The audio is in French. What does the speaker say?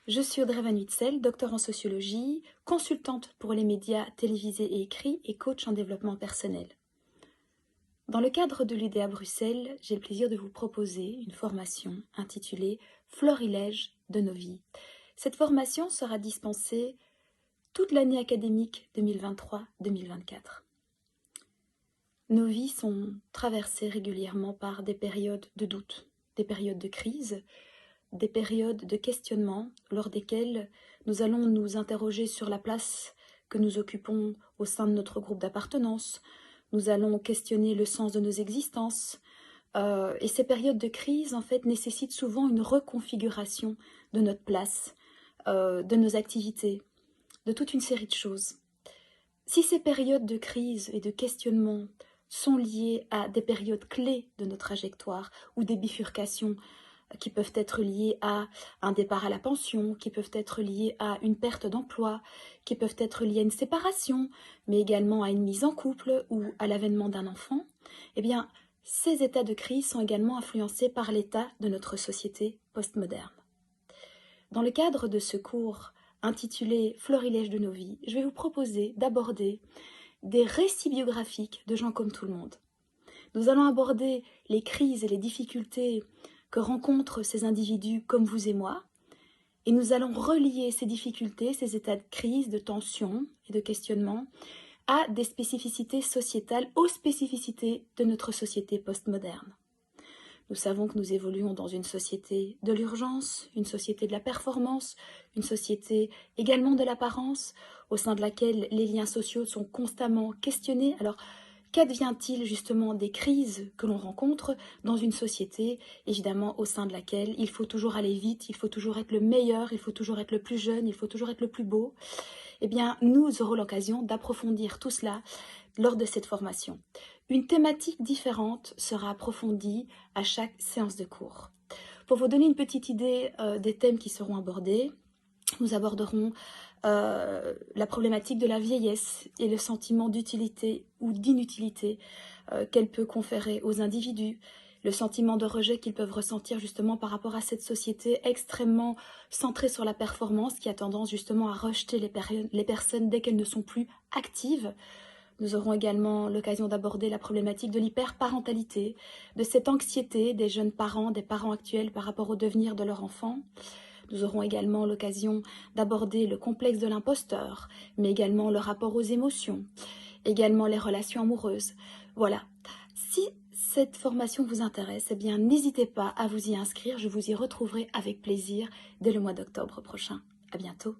Je suis Audrey Van Huitzel, docteur en sociologie, consultante pour les médias télévisés et écrits et coach en développement personnel. Dans le cadre de l'UDA Bruxelles, j'ai le plaisir de vous proposer une formation intitulée « Florilège de nos vies ». Cette formation sera dispensée toute l'année académique 2023-2024. Nos vies sont traversées régulièrement par des périodes de doute, des périodes de crise, des périodes de questionnement lors desquelles nous allons nous interroger sur la place que nous occupons au sein de notre groupe d'appartenance. Nous allons questionner le sens de nos existences. Et ces périodes de crise, en fait, nécessitent souvent une reconfiguration de notre place, de nos activités, de toute une série de choses. Si ces périodes de crise et de questionnement sont liées à des périodes clés de notre trajectoire ou des bifurcations qui peuvent être liées à un départ à la pension, qui peuvent être liées à une perte d'emploi, qui peuvent être liées à une séparation, mais également à une mise en couple ou à l'avènement d'un enfant, eh bien, ces états de crise sont également influencés par l'état de notre société postmoderne. Dans le cadre de ce cours intitulé « Florilège de nos vies », je vais vous proposer d'aborder des récits biographiques de gens comme tout le monde. Nous allons aborder les crises et les difficultés que rencontrent ces individus comme vous et moi, et nous allons relier ces difficultés, ces états de crise, de tension et de questionnement à des spécificités sociétales, aux spécificités de notre société postmoderne. Nous savons que nous évoluons dans une société de l'urgence, une société de la performance, une société également de l'apparence, au sein de laquelle les liens sociaux sont constamment questionnés. Alors, qu'advient-il justement des crises que l'on rencontre dans une société, évidemment au sein de laquelle il faut toujours aller vite, il faut toujours être le meilleur, il faut toujours être le plus jeune, il faut toujours être le plus beau? Eh bien, nous aurons l'occasion d'approfondir tout cela lors de cette formation. Une thématique différente sera approfondie à chaque séance de cours. Pour vous donner une petite idée des thèmes qui seront abordés, nous aborderons la problématique de la vieillesse et le sentiment d'utilité ou d'inutilité qu'elle peut conférer aux individus, le sentiment de rejet qu'ils peuvent ressentir justement par rapport à cette société extrêmement centrée sur la performance qui a tendance justement à rejeter les personnes dès qu'elles ne sont plus actives. Nous aurons également l'occasion d'aborder la problématique de l'hyperparentalité, de cette anxiété des jeunes parents, des parents actuels par rapport au devenir de leur enfant. Nous aurons également l'occasion d'aborder le complexe de l'imposteur, mais également le rapport aux émotions, également les relations amoureuses. Voilà. Si cette formation vous intéresse, eh bien n'hésitez pas à vous y inscrire, je vous y retrouverai avec plaisir dès le mois d'octobre prochain. À bientôt.